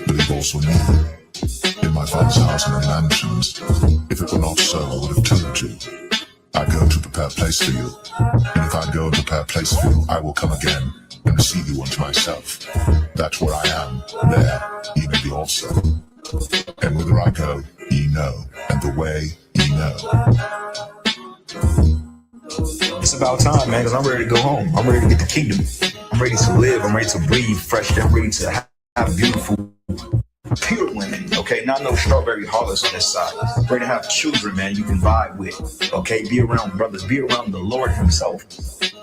Believe also me. In my Father's house and in mansions. If it were not so, I would have told you. I go to prepare a place for you. And if I go and prepare a place for you, I will come again and receive you unto myself. That where I am, there ye may be also. And whither I go, ye know, and the way ye know. It's about time, man, because I'm ready to go home. I'm ready to get the kingdom. I'm ready to live. I'm ready to breathe fresh. I'm ready to have beautiful, pure women, okay? Not no strawberry hollows on this side. I'm ready to have children, man, you can vibe with, okay? Be around brothers. Be around the Lord himself,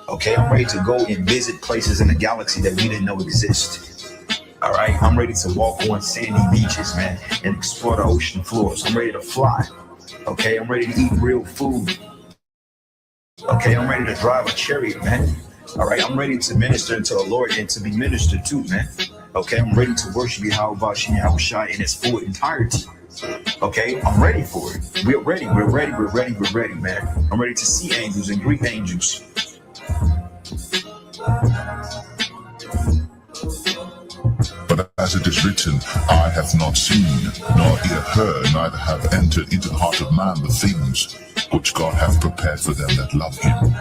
okay? I'm ready to go and visit places in the galaxy that we didn't know exist. All right, I'm ready to walk on sandy beaches, man, and explore the ocean floors. I'm ready to fly, okay? I'm ready to eat real food. Okay, I'm ready to drive a chariot, man. All right, I'm ready to minister to the Lord and to be ministered to, man. Okay, I'm ready to worship Yahweh Shai in its full entirety. Okay, I'm ready for it. We're ready, man. I'm ready to see angels and greet angels. But as it is written, I have not seen, nor ear heard, neither have entered into the heart of man the things which God hath prepared for them that love him.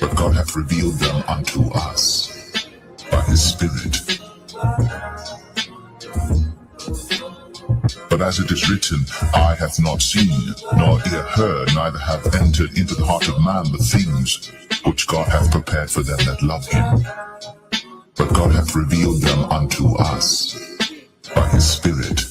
But God hath revealed them unto us by his Spirit. But as it is written, I have not seen, nor ear heard, neither have entered into the heart of man the things which God hath prepared for them that love him. But God hath revealed them unto us by his Spirit.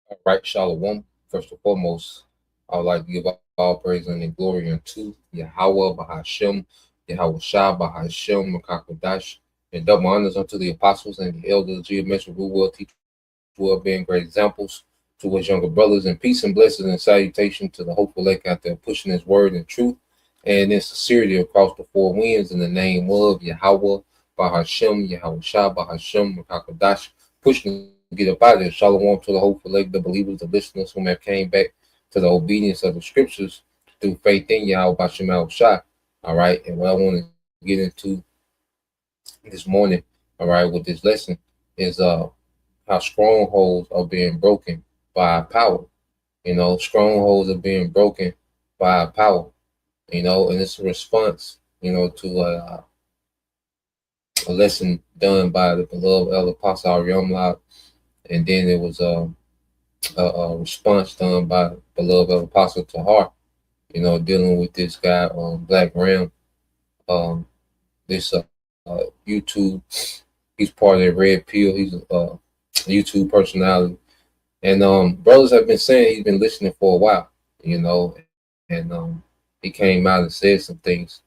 All right, Shalom. First and foremost, I would like to give all praise and glory unto Yahweh Bahashem, Yahweh Shah Bahashem, Makakodash, and double honors unto the apostles and the elders, geometric who will teach, well, being great examples to his younger brothers, and peace and blessings and salutation to the hopeful elect out there pushing his word and truth and in sincerity across the four winds in the name of Yahweh Bahashem, Yahweh Shah Bahashem, Makakodash, pushing get up out of there. Shalom to the hopeful elect, the believers, the listeners who have came back to the obedience of the scriptures through faith in Yahweh Bashem Shah. All right, and what I want to get into this morning, all right, with this lesson is how strongholds are being broken by power. You know, strongholds are being broken by power. You know, and it's a response, you know, to a lesson done by the beloved Elder Apostle Ariam. And then it was a response done by beloved Apostle Tahar, you know, dealing with this guy on Black Ram. This YouTube, he's part of the Red Pill. He's a YouTube personality, and brothers have been saying he's been listening for a while, you know, and he came out and said some things,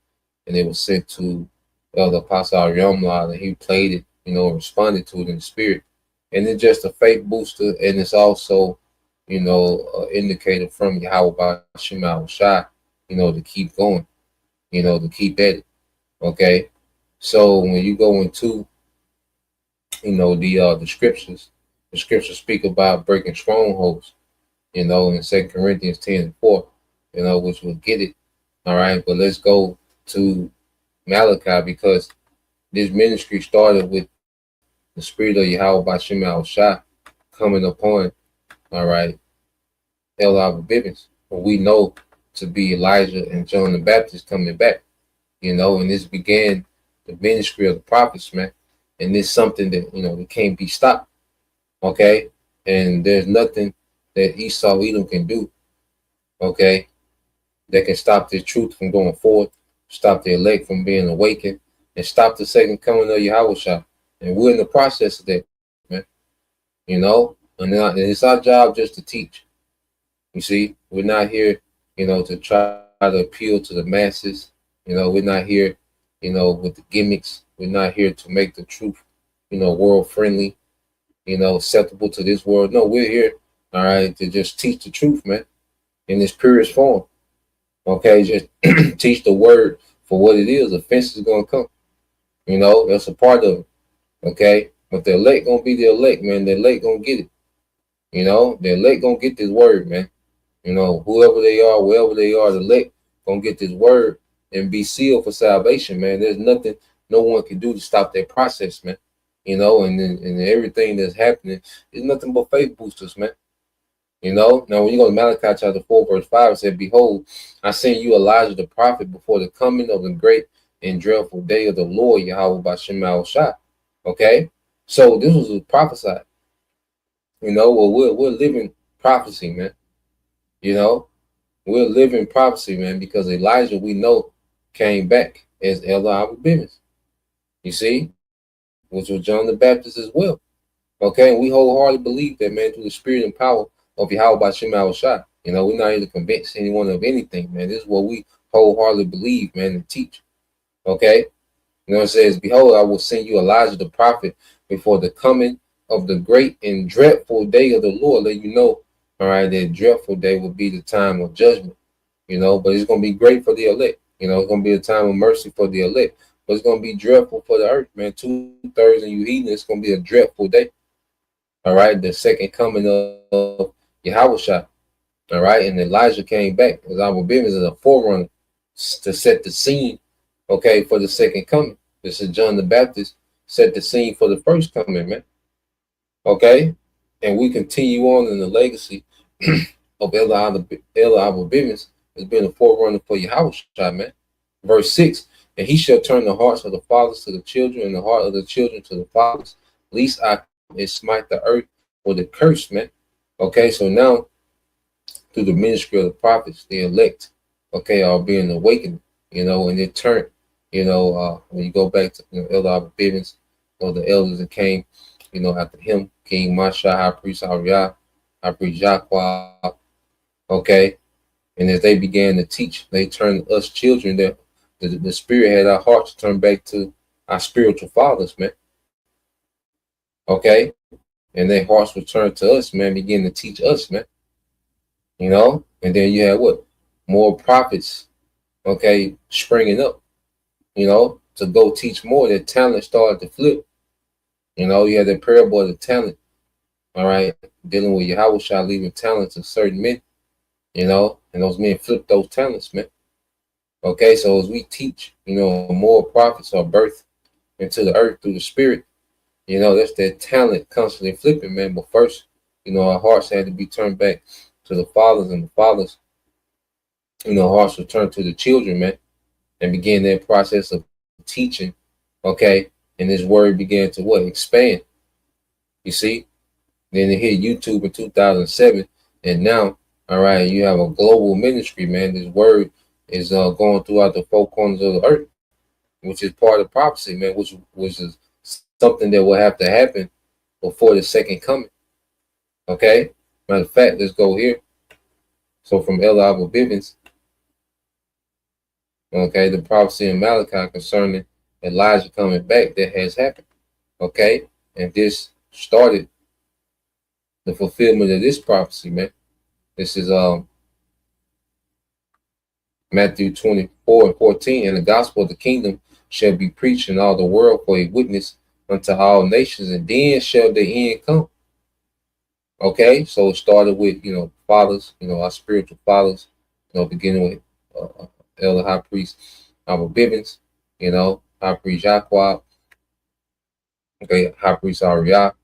and it was sent to Elder Apostle Ariam, and he played it, you know, responded to it in the spirit. And it's just a faith booster, and it's also, you know, an indicator from Yahweh Bashem Shai, you know, to keep going, you know, to keep at it. Okay, so when you go into, you know, the scriptures speak about breaking strongholds, you know, in 2 Corinthians 10:4, you know, which will get it. All right, but let's go to Malachi, because this ministry started with the spirit of Yahweh Bashem Shai coming upon, all right, Eli Bibbins, who we know to be Elijah and John the Baptist coming back, you know, and this began the ministry of the prophets, man. And it's something that, you know, that can't be stopped, okay? And there's nothing that Esau Edom can do, okay, that can stop the truth from going forth, stop the elect from being awakened, and stop the second coming of Yahweh Shai. And we're in the process of that, man. You know, And it's our job just to teach. You see, we're not here, to try to appeal to the masses. We're not here, with the gimmicks. We're not here to make the truth, world friendly, acceptable to this world. No, we're here, all right, to just teach the truth, man, in its purest form. Okay, just teach the word for what it is. Offense is gonna come. That's a part of it. Okay, but the elect gonna be the elect, man. The elect gonna get it. The elect gonna get this word, man. Whoever they are, wherever they are, the elect gonna get this word and be sealed for salvation, man. There's nothing no one can do to stop that process, man. And everything that's happening is nothing but faith boosters, man. Now when you go to Malachi chapter 4, verse 5, it said, "Behold, I send you Elijah the prophet before the coming of the great and dreadful day of the Lord Yahweh by Shema Shah." Okay, so this was prophesied. Well, we're living prophecy, man. We're living prophecy, man, because Elijah, we know, came back as Elder Abba Bivens. You see, which was John the Baptist as well. Okay, and we wholeheartedly believe that, man, through the spirit and power of Yahweh by Shema Shah. We're not here to convince anyone of anything, man. This is what we wholeheartedly believe, man, and teach. Okay, it says, "Behold, I will send you Elijah the prophet before the coming of the great and dreadful day of the Lord." Let you know, all right, that dreadful day will be the time of judgment. But it's going to be great for the elect. It's going to be a time of mercy for the elect, but it's going to be dreadful for the earth, man. 2/3 of you heathen, it's going to be a dreadful day. All right, the second coming of Yahweh. All right, and Elijah came back as our business as a forerunner to set the scene, okay, for the second coming. This is John the Baptist set the scene for the first coming, man. Okay, and we continue on in the legacy of Abba business has been a forerunner for Yahweh, man. Verse 6, "And he shall turn the hearts of the fathers to the children, and the heart of the children to the fathers, lest I and smite the earth with a curse," man. Okay, so now through the ministry of the prophets, the elect, okay, are being awakened, and it turned, when you go back to Elder Abba Bivens, the elders that came, after him, King Masha, High Priest Ariah, High Priest Jaqua, okay, and as they began to teach, they turned us children that the Spirit had our hearts to turn back to our spiritual fathers, man. Okay, and their hearts were turned to us, man, begin to teach us, man. And then you had what? More prophets, okay, springing up, to go teach more. Their talent started to flip. You had the parable of the talent, all right, dealing with Yahweh Shah leaving talents to certain men, and those men flipped those talents, man. Okay, so as we teach, more prophets are birthed into the earth through the Spirit. That's that talent constantly flipping, man. But first, our hearts had to be turned back to the fathers, and the fathers, hearts were turned to the children, man, and began that process of teaching, okay, and this word began to what? Expand. You see? Then it hit YouTube in 2007, and now, all right, you have a global ministry, man. This word is going throughout the four corners of the earth, which is part of prophecy, man, which is something that will have to happen before the second coming. Okay? Matter of fact, let's go here. So from Elder Abba Bivens, okay, the prophecy in Malachi concerning Elijah coming back, that has happened. Okay? And this started the fulfillment of this prophecy, man. This is Matthew 24:14, "And the gospel of the kingdom shall be preached in all the world for a witness unto all nations, and then shall the end come." Okay, so it started with fathers, our spiritual fathers, beginning with Elder High Priest Abba Bivens, High Priest Jaqua, okay, High Priest Ariah,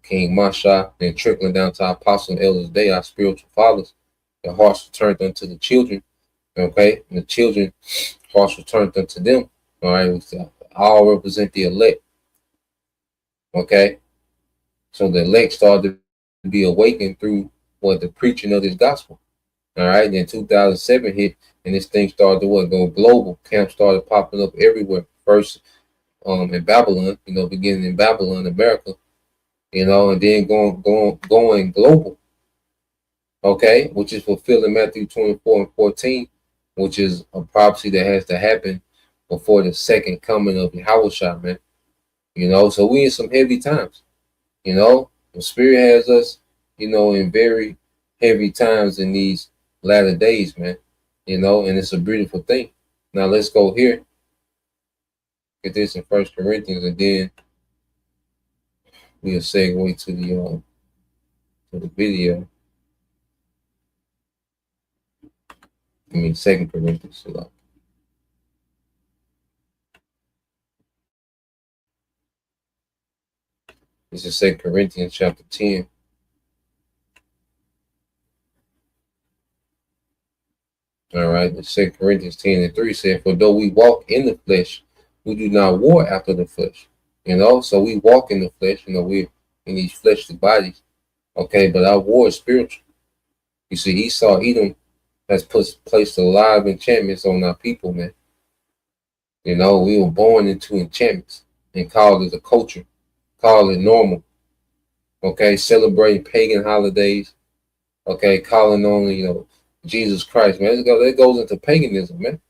King Masha, then trickling down to our apostles and elders today, our spiritual fathers. The hearts were turned unto the children, okay, and the children hearts were turned unto them. All right, which all represent the elect. Okay, so the elect started to be awakened through the preaching of this gospel. All right, then 2007 hit, and this thing started to go global. Camps started popping up everywhere. First, in Babylon, beginning in Babylon, America, and then going global, okay, which is fulfilling Matthew 24:14, which is a prophecy that has to happen before the second coming of Yahushua, man. So we in some heavy times. The Spirit has us, in very heavy times in these latter days, man. And it's a beautiful thing. Now let's go here, get this in First Corinthians, and then we'll segue to the video. Second Corinthians. This is Second Corinthians chapter 10. All right, the 2 Corinthians 10:3 said, "For though we walk in the flesh, we do not war after the flesh." So we walk in the flesh, we're in these fleshly bodies, okay, but our war is spiritual. You see, Esau, Edom has placed a lot of enchantments on our people, man. We were born into enchantments and called it a culture, call it normal, okay, celebrating pagan holidays, okay, calling on, Jesus Christ, man. That goes into paganism, man.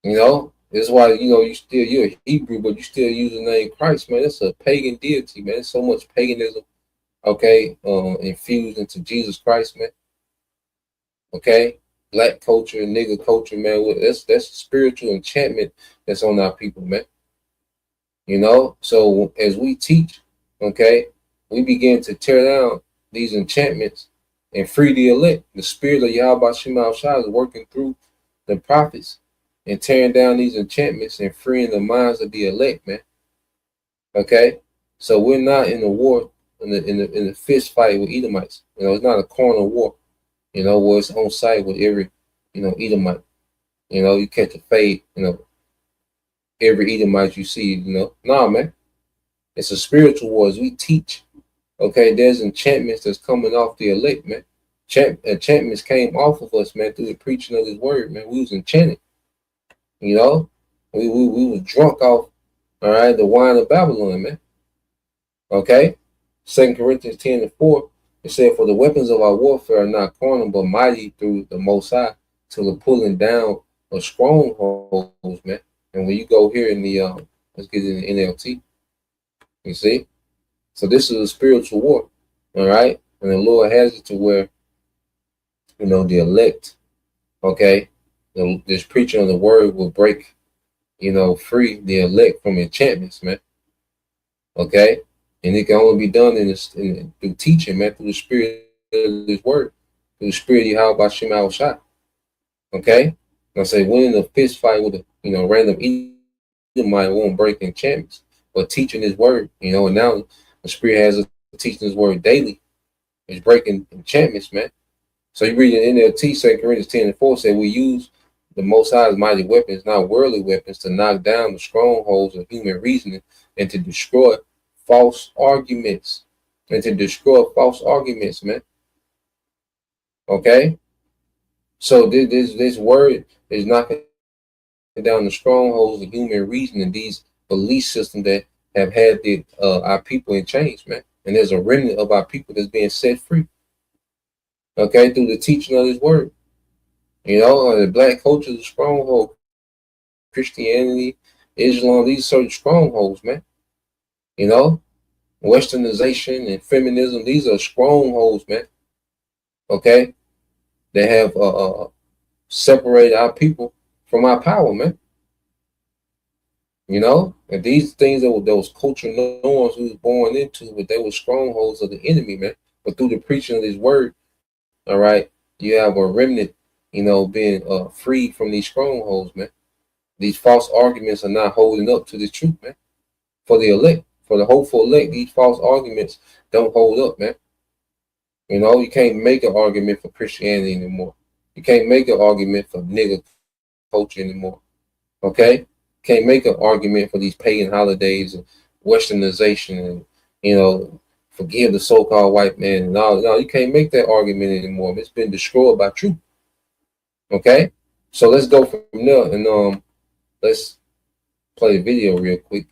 This is why, you're a Hebrew, but you still use the name Christ, man. It's a pagan deity, man. There's so much paganism, okay, infused into Jesus Christ, man. Okay, black culture, nigga culture, man. That's a spiritual enchantment that's on our people, man. So as we teach, okay, we begin to tear down these enchantments and free the elect. The spirit of Yahweh Shema Shah is working through the prophets and tearing down these enchantments and freeing the minds of the elect, man. Okay, so we're not in a war, in the fist fight with Edomites. It's not a corner war. Where it's on site with every, Edomite. You catch a fade, every Edomite you see, Nah, man. It's a spiritual war as we teach. Okay, there's enchantments that's coming off the elect, man. Enchantments came off of us, man, through the preaching of his word, man. We was enchanted. We was drunk off, all right, the wine of Babylon, man. Okay? 2 Corinthians 10:4, it said, "For the weapons of our warfare are not carnal, but mighty through the Most High to the pulling down of strongholds," man. And when you go here in the, let's get in the NLT, you see? So this is a spiritual war, all right? And the Lord has it to where, the elect, okay, this preaching of the word will break, free the elect from enchantments, man. Okay? And it can only be done through teaching, man, through the spirit of this word, through the spirit of Yahweh Shema Shah. Okay? I say, winning a fist fight with a random Edomite won't break enchantments, but teaching his word, and now the spirit has us teaching his word daily. It's breaking enchantments, man. So you read in NLT, 2 Corinthians 10:4 say, "We use the Most High's mighty weapons, not worldly weapons, to knock down the strongholds of human reasoning and to destroy false arguments." Man. Okay? So this word is knocking down the strongholds of human reasoning, these belief systems that have had our people in chains, man. And there's a remnant of our people that's being set free. Okay, through the teaching of his word. The black culture is a stronghold. Christianity, Islam, these certain strongholds, man. Westernization and feminism, these are strongholds, man. Okay, they have separated our people from our power, man. And these things that were those cultural norms we was born into, but they were strongholds of the enemy, man. But through the preaching of his word, all right, you have a remnant, being freed from these strongholds, man. These false arguments are not holding up to the truth, man. For the elect, for the hopeful elect, these false arguments don't hold up, man. You can't make an argument for Christianity anymore. You can't make an argument for nigger culture anymore. Okay? Can't make an argument for these pagan holidays and westernization and, forgive the so-called white man. No, you can't make that argument anymore. It's been destroyed by truth. Okay? So let's go from there and let's play a video real quick.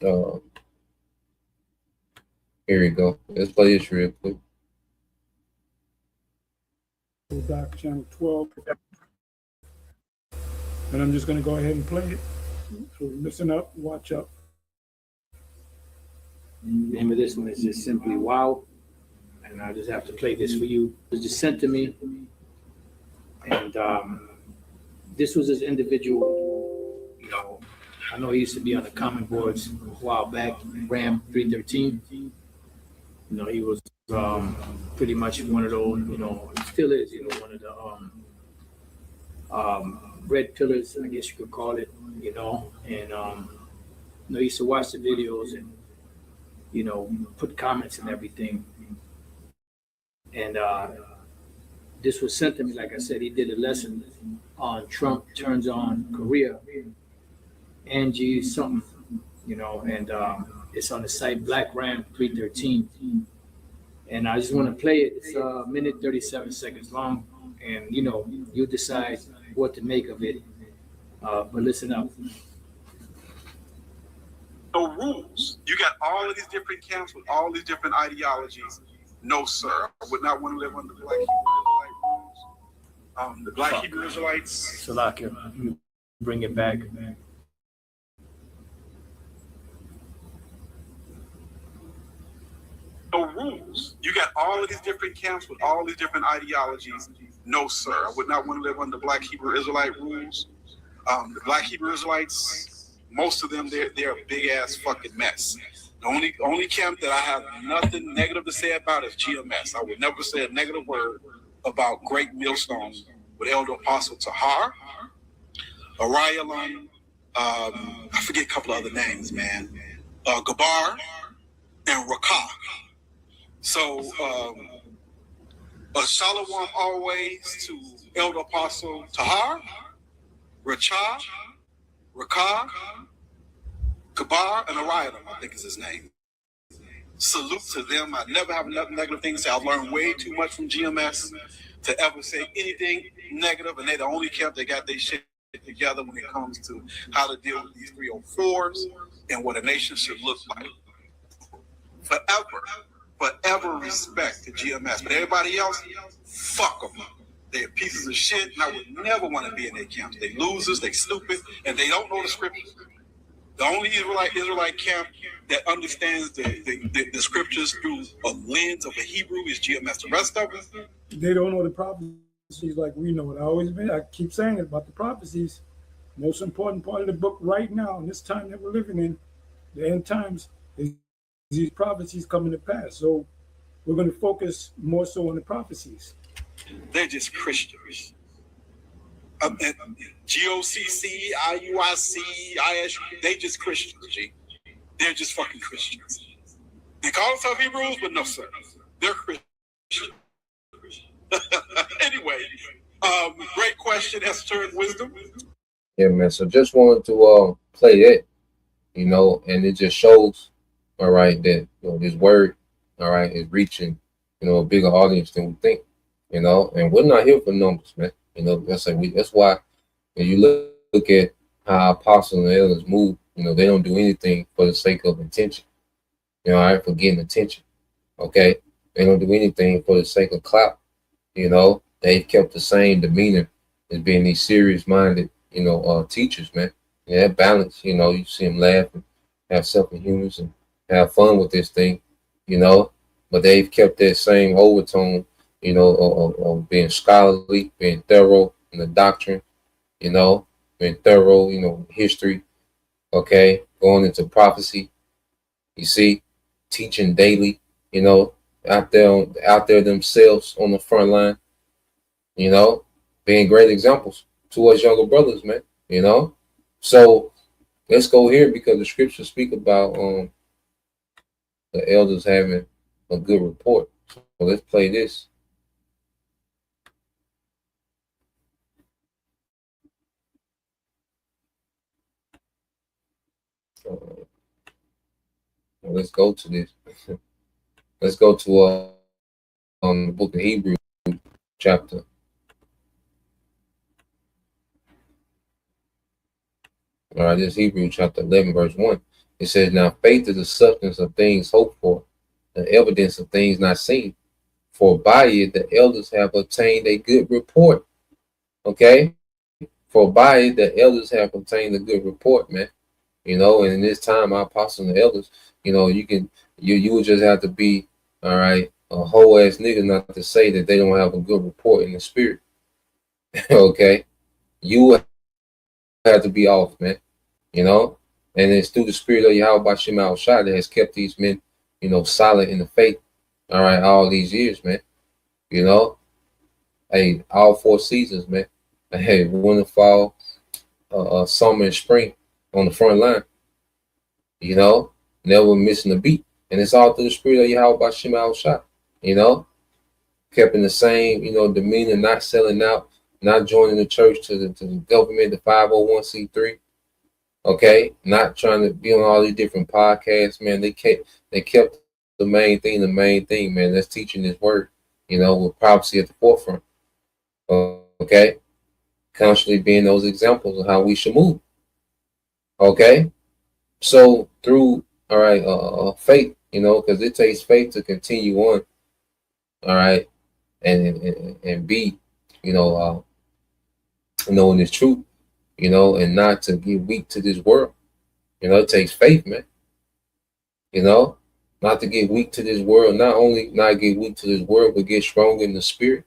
Uh, here we go. Let's play this real quick. Doc channel 12, and I'm just going to go ahead and play it. So listen up, watch up. The name of this one is just simply Wow, and I just have to play this for you. It was just sent to me, and this was this individual. You know, I know he used to be on the comment boards a while back. Ram 313. You know, he was pretty much one of those. You know, he still is. You know, one of the red pillars, I guess you could call it. You know, and you know, I used to watch the videos and, you know, put comments and everything. And this was sent to me, like I said, he did a lesson on Trump turns on Korea, Angie something, you know, and it's on the site Black Ram 313. And I just want to play it. It's a minute 37 seconds long, and you know, you decide what to make of it. But listen up. No rules. You got all of these different camps with all these different ideologies. No, sir. I would not want to live under the Black Hebrew Israelite rules. The Black Hebrew Israelites. Salakia, let me bring it back. No rules. You got all of these different camps with all these different ideologies. No, sir. I would not want to live under Black Hebrew Israelite rules. The Black Hebrew Israelites, most of them, they're a big ass fucking mess. The only camp that I have nothing negative to say about is GMS. I would never say a negative word about Great Millstone with Elder Apostle Tahar, Arielon, I forget a couple of other names, man. Gabar and Rakah. So a shalom always to Elder Apostle Tahar, Rakah, Kabar, and Ariel, I think is his name. Salute to them. I never have nothing negative things to say. I've learned way too much from GMS to ever say anything negative, and they're the only camp that got their shit together when it comes to how to deal with these 304s and what a nation should look like. Forever respect to GMS. But everybody else, fuck them. They're pieces of shit, and I would never want to be in their camps. They losers, they stupid, and they don't know the scriptures. The only Israelite camp that understands the scriptures through a lens of a Hebrew is GMS. The rest of us, They don't know the prophecies like we know it. I keep saying it about the prophecies. Most important part of the book right now, in this time that we're living in, the end times, is these prophecies coming to pass. So we're going to focus more so on the prophecies. they're just Christians. GOCC, IUIC, ISU, they just Christians, G. They're just fucking Christians. They call themselves Hebrews, but no, sir. They're Christians. Anyway, great question, Esther and Wisdom. Yeah, man. So just wanted to play that, you know, and it just shows, all right, that, you know, this word, all right, is reaching, you know, a bigger audience than we think, you know, and we're not here for numbers, man. You know, that's why when you look at how apostles and elders move, you know, they don't do anything for the sake of attention. You know, all right, for getting attention. Okay. They don't do anything for the sake of clout. You know, they've kept the same demeanor as being these serious minded, you know, teachers, man. Yeah, that balance, you know, you see them laugh and have something humorous and have fun with this thing, you know, but they've kept that same overtone, you know, of being scholarly, being thorough in the doctrine, you know, being thorough, you know, history, okay, going into prophecy, you see, teaching daily, you know, out there themselves on the front line, you know, being great examples to us younger brothers, man, you know. So let's go here because the scriptures speak about the elders having a good report. So let's play this. Let's go to this. Let's go to the book of Hebrews, chapter. All right, this Hebrews chapter 11, verse 1. It says, now faith is the substance of things hoped for, the evidence of things not seen. For by it the elders have obtained a good report. Okay? For by it the elders have obtained a good report, man. You know, and in this time, our apostles and the elders, you know, you would just have to be, all right, a whole ass nigga not to say that they don't have a good report in the spirit. Okay? You would have to be off, man. You know? And it's through the spirit of Yahweh Shem Al Shai that has kept these men, you know, solid in the faith, all right, all these years, man. You know? Hey, all 4 seasons, man. Hey, winter, fall, summer, and spring on the front line. You know? Never missing a beat. And it's all through the spirit of Yahweh Shem Al Shai. You know? Kept in the same, you know, demeanor, not selling out, not joining the church to the government, the 501c3. Okay, not trying to be on all these different podcasts, man. They kept the main thing, man. That's teaching this word, you know, with prophecy at the forefront. Okay, constantly being those examples of how we should move. Okay, so through faith, you know, because it takes faith to continue on. All right, and be, you know, knowing this truth. You know, and not to get weak to this world. You know, it takes faith, man. You know, not to get weak to this world. Not only not get weak to this world, but get strong in the spirit.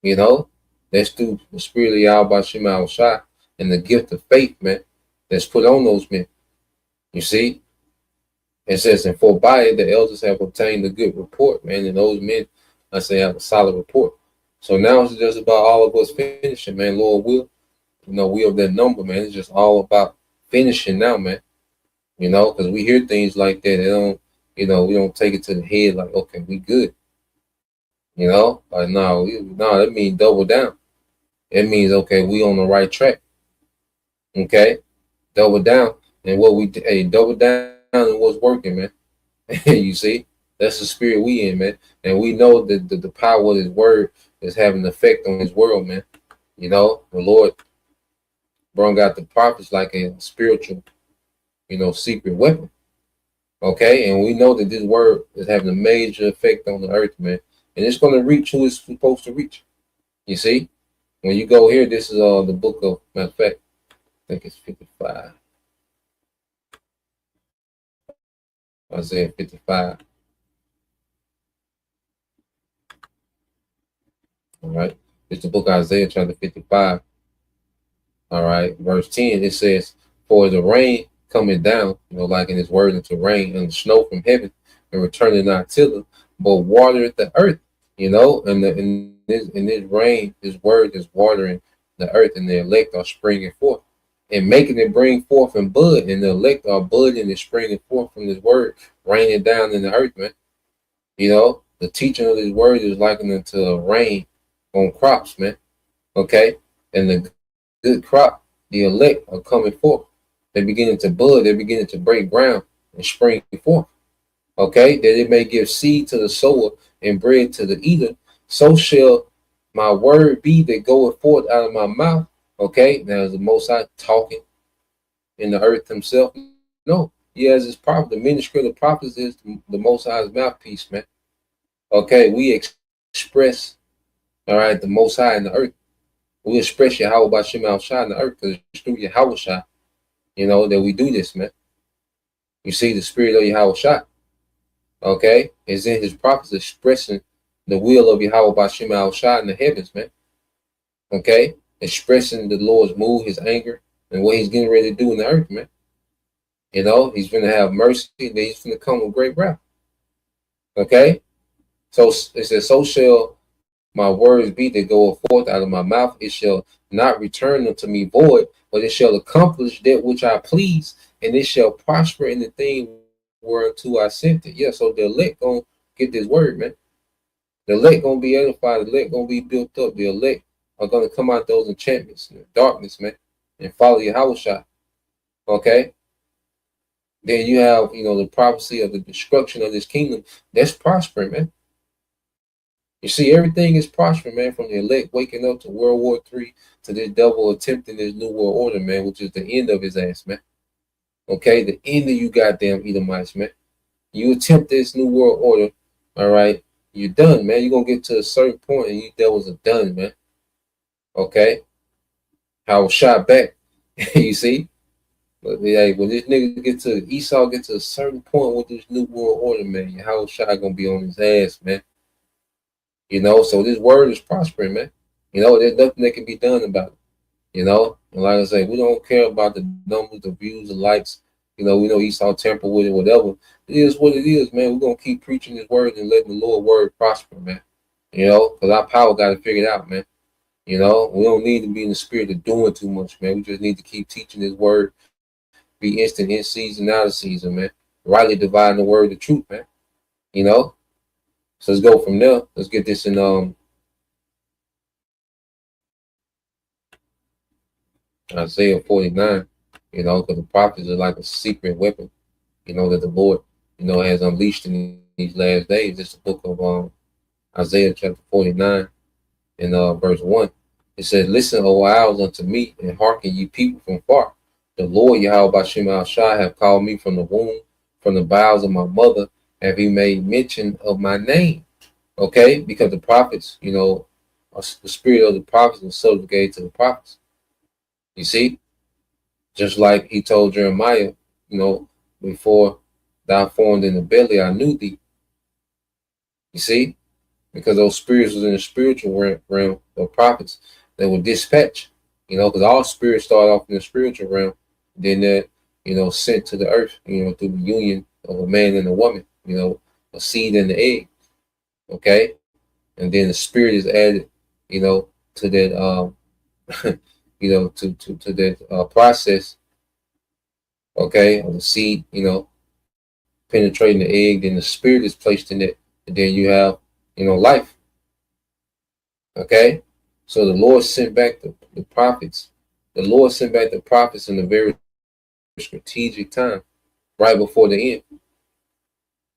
You know, that's through the spirit of Yahweh Shem Al Shai and the gift of faith, man, that's put on those men. You see? It says, and for by it the elders have obtained a good report, man, and those men, I say, have a solid report. So now it's just about all of us finishing, man. Lord will. You know, we of that number, man. It's just all about finishing now, man. You know, because we hear things like that. They don't, you know, we don't take it to the head like, okay, we good. You know, like, no, that means double down. It means, okay, we on the right track. Okay, double down. And what we, double down and what's working, man. You see, that's the spirit we in, man. And we know that the power of His word is having an effect on this world, man. You know, the Lord brought out the prophets like a spiritual, you know, secret weapon. Okay, and we know that this word is having a major effect on the earth, man, and it's going to reach who it's supposed to reach. You see, when you go here, this is the book of, matter of fact, I think it's 55, Isaiah 55. All right, it's the book of Isaiah chapter 55. All right, verse 10, it says, for the rain coming down, you know, like in His word, into rain and snow from heaven, and returning not thither, but watereth the earth, you know, and in this rain, His word is watering the earth, and the elect are springing forth and making it bring forth and bud, and the elect are budding and springing forth from this word, raining down in the earth, man. You know, the teaching of this word is likened to rain on crops, man. Okay, and the good crop, the elect are coming forth. They're beginning to bud. They're beginning to break ground and spring forth. Okay, that it may give seed to the sower and bread to the eater. So shall my word be that goeth forth out of my mouth. Okay, now is the Most High talking in the earth Himself? No, He has His prophet. The ministry of the prophets is the Most High's mouthpiece, man. Okay, we express, all right, the Most High in the earth. We express Yahweh by Shem Al Shai in the earth, because it's through Yahweh Shai, you know, that we do this, man. You see, the spirit of Yahweh Shai, okay, is in His prophets expressing the will of Yahweh by Shem Al Shai in the heavens, man. Okay, expressing the Lord's mood, His anger, and what He's getting ready to do in the earth, man. You know, He's going to have mercy, and then He's going to come with great wrath. Okay, so it says, so shall my words be that go forth out of my mouth. It shall not return unto me void, but it shall accomplish that which I please, and it shall prosper in the thing whereunto I sent it. Yeah, so the elect gonna get this word, man. The elect gonna be edified. The elect gonna be built up. The elect are gonna come out those enchantments and darkness, man, and follow Yahweh Shai. Okay. Then you have, you know, the prophecy of the destruction of this kingdom. That's prospering, man. You see, everything is prospering, man, from the elect waking up to World War III to this devil attempting this new world order, man, which is the end of his ass, man. Okay, the end of you goddamn Edomites, man. You attempt this new world order, all right, you're done, man. You're gonna get to a certain point and you devils are done, man. Okay? I was shot back. You see? But yeah, when this nigga get to Esau get to a certain point with this new world order, man, how Shai gonna be on his ass, man? You know, so this word is prospering, man. You know, there's nothing that can be done about it. You know, and like I say, we don't care about the numbers, the views, the likes. You know, we know Esau temper with it, whatever. It is what it is, man. We're gonna keep preaching this word and letting the Lord word prosper, man. You know, because our power got to figure it out, man. You know, we don't need to be in the spirit of doing too much, man. We just need to keep teaching this word, be instant in season, out of season, man. Rightly dividing the word of truth, man. You know, so let's go from there. Let's get this in Isaiah 49. You know, because the prophets are like a secret weapon. You know that the Lord, you know, has unleashed in these last days. It's the book of Isaiah chapter 49 and verse 1. It says, "Listen, O isles, unto me, and hearken, ye people from far. The Lord Yahweh Bashim al-Shai have called me from the womb, from the bowels of my mother, have he made mention of my name." Okay, because the prophets, you know, the spirit of the prophets is subjugated to the prophets. You see, just like he told Jeremiah, you know, before thou formed in the belly, I knew thee. You see, because those spirits was in the spiritual realm of prophets that were dispatched, you know, because all spirits start off in the spiritual realm, then they're, you know, sent to the earth, you know, through the union of a man and a woman, you know, a seed and the egg, okay, and then the spirit is added, you know, to that, you know, to that process, okay, of the seed, you know, penetrating the egg, then the spirit is placed in it, and then you have, you know, life, okay. So the Lord sent back the prophets. The Lord sent back the prophets in a very strategic time, right before the end.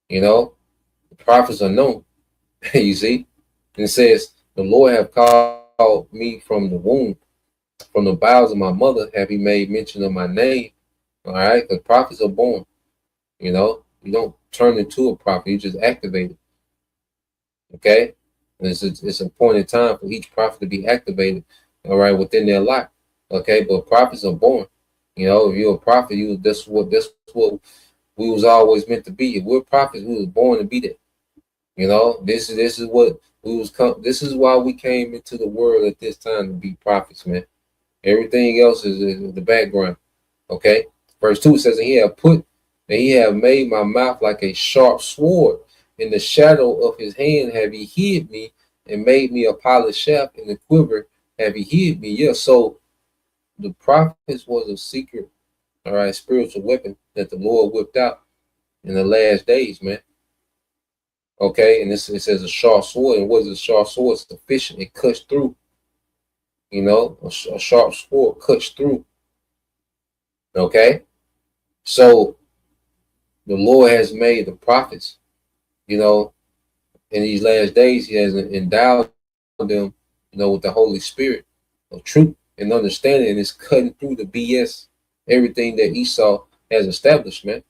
You know, the prophets are known. You see, and it says, "The Lord have called me from the womb, from the bowels of my mother. Have he made mention of my name?" All right, the prophets are born. You know, you don't turn into a prophet; you just activate it. Okay. It's a point in time for each prophet to be activated, all right, within their life. Okay, but prophets are born. You know, if you're a prophet, that's what we was always meant to be. If we're prophets, we was born to be that. You know, this is what we was this is why we came into the world at this time, to be prophets, man. Everything else is in the background. Okay. Verse 2 says, and he have made my mouth like a sharp sword. In the shadow of his hand have he hid me, and made me a polished shaft. In the quiver have he hid me. Yeah, so the prophets was a secret, all right, spiritual weapon that the Lord whipped out in the last days, man. Okay, and it says a sharp sword. And what is a sharp sword? It's efficient. It cuts through. You know, a sharp sword cuts through. Okay, so the Lord has made the prophets, you know, in these last days, he has endowed them, you know, with the Holy Spirit of truth and understanding, and it's cutting through the BS, everything that Esau has established, man.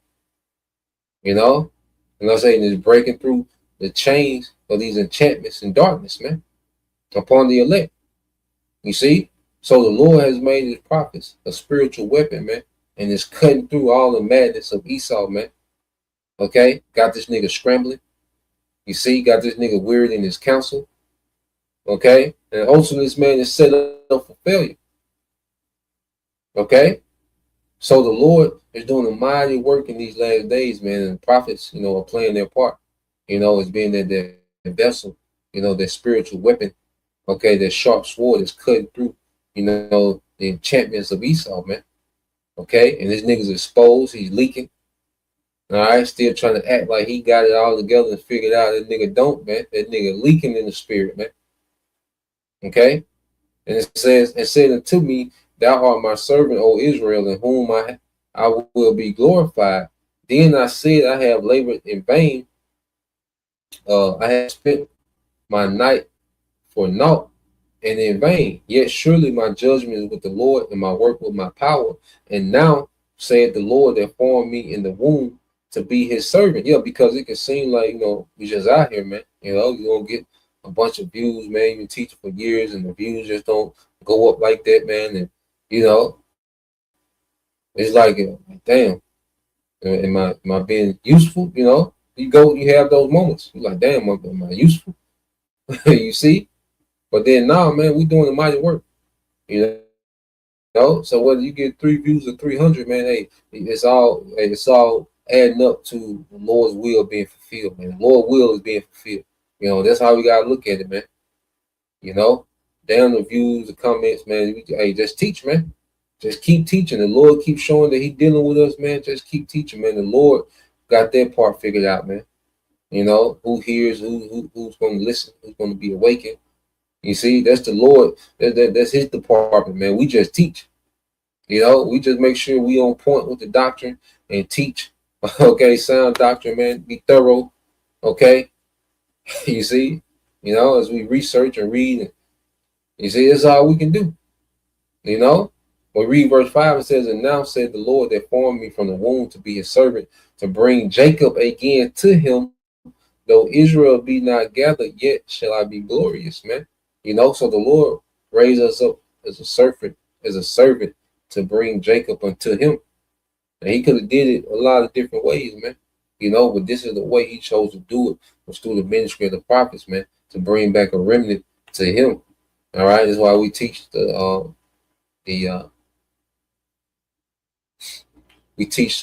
You know, and I'm saying it's breaking through the chains of these enchantments and darkness, man, upon the elect. You see, so the Lord has made his prophets a spiritual weapon, man, and it's cutting through all the madness of Esau, man. Okay, got this nigga scrambling. You see, got this nigga weird in his counsel. Okay, and ultimately this man is set up for failure. Okay, so the Lord is doing a mighty work in these last days, man, and the prophets, you know, are playing their part. You know, as being that vessel, you know, that spiritual weapon. Okay, that sharp sword is cutting through, you know, the enchantments of Esau, man. Okay, and this nigga's exposed. He's leaking. All right, still trying to act like he got it all together and figured out. That nigga don't, man. That nigga leaking in the spirit, man. Okay, and it says, and said unto me, thou art my servant, O Israel, in whom I will be glorified. Then I said, I have labored in vain. I have spent my night for naught and in vain. Yet surely my judgment is with the Lord, and my work with my power. And now said the Lord that formed me in the womb to be his servant. Yeah, because it can seem like, we just out here, man. You don't get a bunch of views, man. You've been teaching for years and the views just don't go up like that, man. And, it's like, damn, am I being useful? You have those moments. You're like, damn, am I useful? You see? But then now, man, we doing the mighty work, So whether you get 3 views or 300, man, hey, it's all adding up to the Lord's will being fulfilled, man. The Lord's will is being fulfilled. That's how we gotta look at it, man. Down the views, the comments, man. Hey, just teach, man. Just keep teaching. The Lord keeps showing that He dealing with us, man. Just keep teaching, man. The Lord got that part figured out, man. Who hears, who's going to listen, who's going to be awakened. You see, that's the Lord. That's His department, man. We just teach. We just make sure we on point with the doctrine and teach. Okay, sound doctrine, man. Be thorough. Okay, you see, as we research and read, and you see, that's all we can do. We read verse 5, it says, and now said the Lord that formed me from the womb to be his servant, to bring Jacob again to him, though Israel be not gathered, yet shall I be glorious, man. So the Lord raised us up as a servant to bring Jacob unto him. And he could have did it a lot of different ways, man. But this is the way he chose to do it, was through the ministry of the prophets, man, to bring back a remnant to him. All right, that's why we teach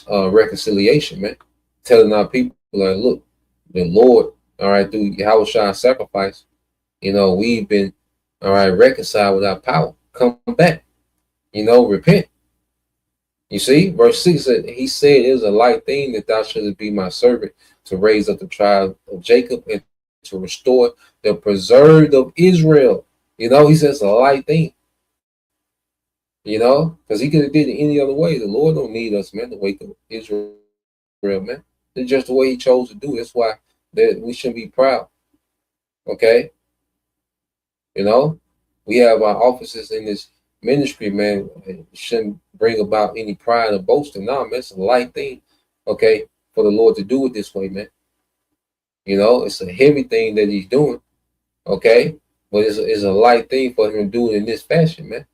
reconciliation, man. Telling our people, like, look, the Lord, all right, through Yahushua's sacrifice, we've been, all right, reconciled with our power. Come back, repent. You see, verse 6 said, he said, it is a light thing that thou shouldest be my servant to raise up the tribe of Jacob and to restore the preserved of Israel. He says a light thing. Because he could have did it any other way. The Lord don't need us, man, to wake up Israel, man. It's just the way he chose to do it. That's why that we shouldn't be proud. Okay? We have our offices in this ministry, man. It shouldn't bring about any pride or boasting. No, man, it's a light thing, okay, for the Lord to do it this way, man. It's a heavy thing that he's doing, okay? But it's a light thing for him to do it in this fashion, man.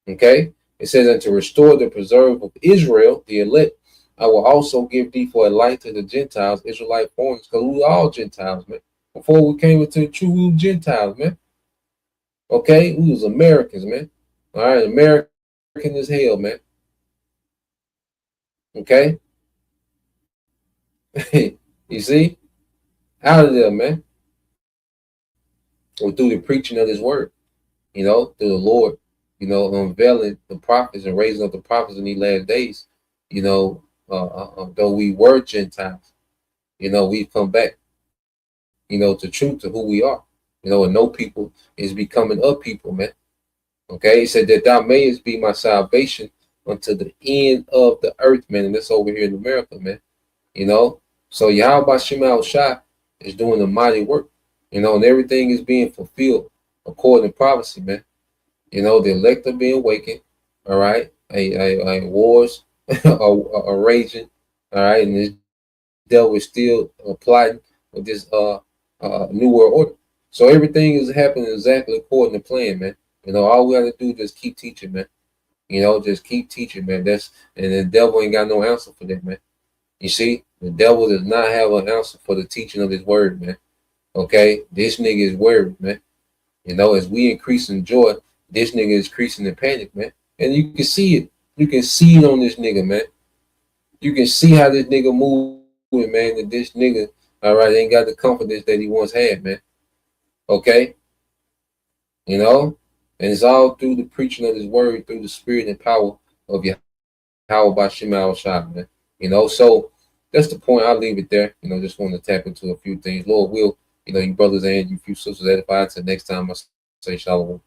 Okay, it says, and to restore the preserve of Israel, the elect, I will also give thee for a light to the Gentiles, Israelite foreigners, because we all Gentiles, man. Before we came into the truth, we were Gentiles, man. Okay, we was Americans, man. All right, American as hell, man. Okay, you see, out of there, man. Or through the preaching of His word, through the Lord. Unveiling the prophets and raising up the prophets in these last days, though we were Gentiles, we've come back, to truth, to who we are, and no people is becoming a people, man. Okay, he said that thou mayest be my salvation unto the end of the earth, man. And that's over here in America, man. So Yahweh Shema Shai is doing the mighty work, and everything is being fulfilled according to prophecy, man. The elect are being awakened, all right? Wars are raging, all right? And this devil is still plotting with this new world order. So everything is happening exactly according to plan, man. All we have to do is just keep teaching, man. Just keep teaching, man. And the devil ain't got no answer for that, man. You see, the devil does not have an answer for the teaching of his word, man. Okay, this nigga is worried, man. As we increase in joy, this nigga is increasing in panic, man. And you can see it. You can see it on this nigga, man. You can see how this nigga moving, man. That this nigga, all right, ain't got the confidence that he once had, man. Okay? And it's all through the preaching of his word, through the spirit and power of Yahweh by Shema Shai, man. So that's the point. I'll leave it there. Just want to tap into a few things. Lord will, you brothers and you few sisters edified. Till next time, I say shalom.